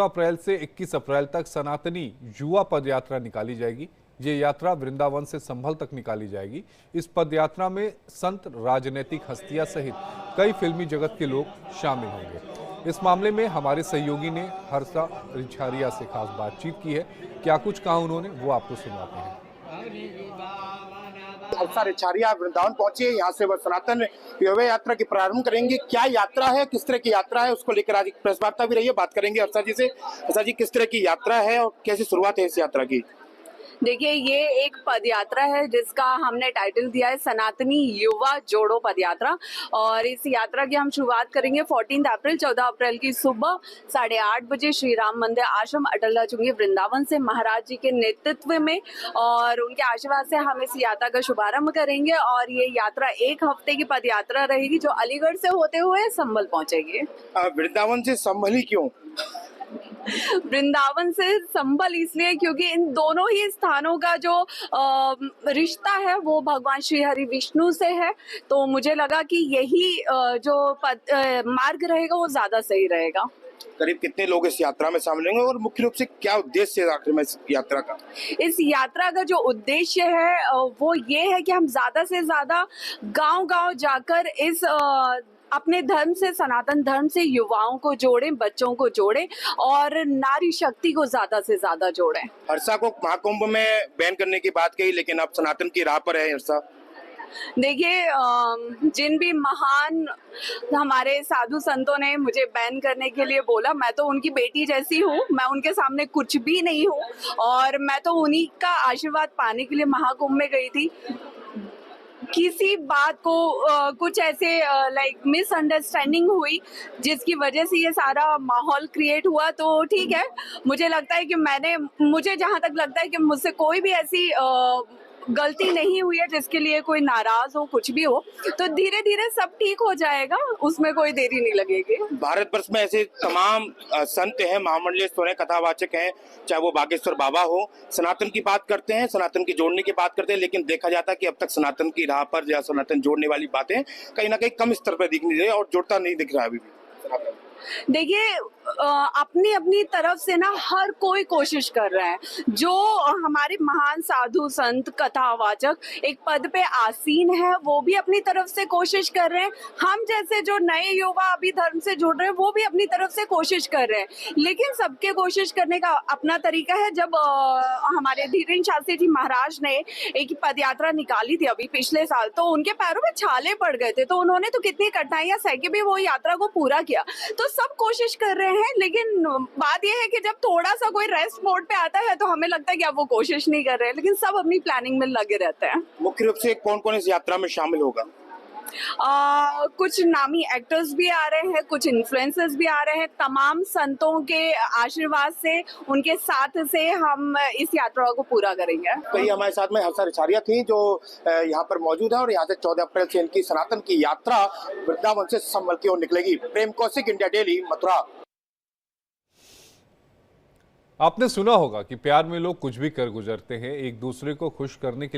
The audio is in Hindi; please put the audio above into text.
अप्रैल से 21 अप्रैल तक सनातनी युवा पदयात्रा निकाली जाएगी। ये यात्रा वृंदावन से संभल तक निकाली जाएगी। इस पदयात्रा में संत, राजनीतिक हस्तियां सहित कई फिल्मी जगत के लोग शामिल होंगे। इस मामले में हमारे सहयोगी ने हर्षा रिछारिया से खास बातचीत की है। क्या कुछ कहा उन्होंने, वो आपको सुनाते हैं। हर्षा रिछारिया वृंदावन पहुंची है। यहाँ से वह सनातन युवा यात्रा की प्रारंभ करेंगे। क्या यात्रा है, किस तरह की यात्रा है, उसको लेकर आज एक प्रेस वार्ता भी रही है। बात करेंगे हर्षा जी से। हर्षा जी, किस तरह की यात्रा है और कैसी शुरुआत है इस यात्रा की? देखिए, ये एक पदयात्रा है जिसका हमने टाइटल दिया है सनातनी युवा जोड़ो पदयात्रा। और इस यात्रा की हम शुरुआत करेंगे 14 अप्रैल की सुबह 8:30 बजे श्री राम मंदिर आश्रम अटल चुंगी वृंदावन से महाराज जी के नेतृत्व में, और उनके आशीर्वाद से हम इस यात्रा का शुभारंभ करेंगे। और ये यात्रा 1 हफ्ते की पदयात्रा रहेगी जो अलीगढ़ से होते हुए संभल पहुंचेगी। वृंदावन से संभल ही क्यों? वृंदावन से संभल इसलिए क्योंकि इन दोनों ही स्थानों का जो रिश्ता है वो भगवान श्री हरि विष्णु से है। तो मुझे लगा कि यही जो मार्ग रहेगा वो ज्यादा सही रहेगा। करीब कितने लोग इस यात्रा में शामिल होंगे और मुख्य रूप से क्या उद्देश्य है आखिर में इस यात्रा का? इस यात्रा का जो उद्देश्य है वो ये है कि हम ज्यादा से ज्यादा गांव-गांव जाकर इस अपने धर्म से, सनातन धर्म से युवाओं को जोड़ें, बच्चों को जोड़ें और नारी शक्ति को ज्यादा से ज्यादा जोड़ें। हर्षा को महाकुंभ में बैन करने की बात कही, लेकिन अब सनातन की राह पर है हर्षा। देखिए, जिन भी महान हमारे साधु संतों ने मुझे बैन करने के लिए बोला, मैं तो उनकी बेटी जैसी हूँ, मैं उनके सामने कुछ भी नहीं हूँ। और मैं तो उन्हीं का आशीर्वाद पाने के लिए महाकुंभ में गई थी। किसी बात को कुछ ऐसे मिसअंडरस्टैंडिंग हुई जिसकी वजह से ये सारा माहौल क्रिएट हुआ। तो ठीक है, मुझे लगता है कि मुझे जहाँ तक लगता है कि मुझसे कोई भी ऐसी गलती नहीं हुई है जिसके लिए कोई नाराज हो, कुछ भी हो। तो धीरे धीरे सब ठीक हो जाएगा, उसमें कोई देरी नहीं लगेगी। भारत वर्ष में ऐसे तमाम संत हैं, महामंडलेश्वर हैं, कथावाचक हैं, चाहे वो बागेश्वर बाबा हो। सनातन की बात करते हैं, सनातन की जोड़ने की बात करते हैं, लेकिन देखा जाता है कि अब तक सनातन की राह पर या सनातन जोड़ने वाली बातें कहीं ना कहीं कम स्तर पर दिख नहीं रही और जुड़ता नहीं दिख रहा है अभी भी। देखिए, अपनी अपनी तरफ से ना हर कोई कोशिश कर रहा है। जो हमारे महान साधु संत कथावाचक एक पद पे आसीन है वो भी अपनी तरफ से कोशिश कर रहे हैं। हम जैसे जो नए युवा अभी धर्म से जुड़ रहे हैं वो भी अपनी तरफ से कोशिश कर रहे हैं। लेकिन सबके कोशिश करने का अपना तरीका है। जब हमारे धीरेन्द्र शास्त्री जी महाराज ने एक पदयात्रा निकाली थी अभी पिछले साल, तो उनके पैरों में छाले पड़ गए थे। तो उन्होंने तो कितनी कठिनाइयां सह के भी वो यात्रा को पूरा किया। तो सब कोशिश कर रहे हैं, लेकिन बात यह है कि जब थोड़ा सा कोई रेस्ट मोड पे आता है तो हमें लगता है कि अब वो कोशिश नहीं कर रहे हैं, लेकिन सब अपनी प्लानिंग में लगे रहते हैं। मुख्य रूप से कौन कौन इस यात्रा में शामिल होगा? कुछ नामी एक्टर्स भी आ रहे हैं, कुछ इन्फ्लुएंसर्स भी आ रहे हैं। तमाम संतों के आशीर्वाद से, उनके साथ से हम इस यात्रा को पूरा करेंगे। तो ये हमारे साथ में हर्षा रिछारिया थी जो यहाँ पर मौजूद है और यहाँ से 14 अप्रैल से इनकी सनातन की यात्रा वृंदावन से संभल की ओर निकलेगी। प्रेम कौशिक, इंडिया डेली, मथुरा। आपने सुना होगा कि प्यार में लोग कुछ भी कर गुजरते हैं। एक दूसरे को खुश करने के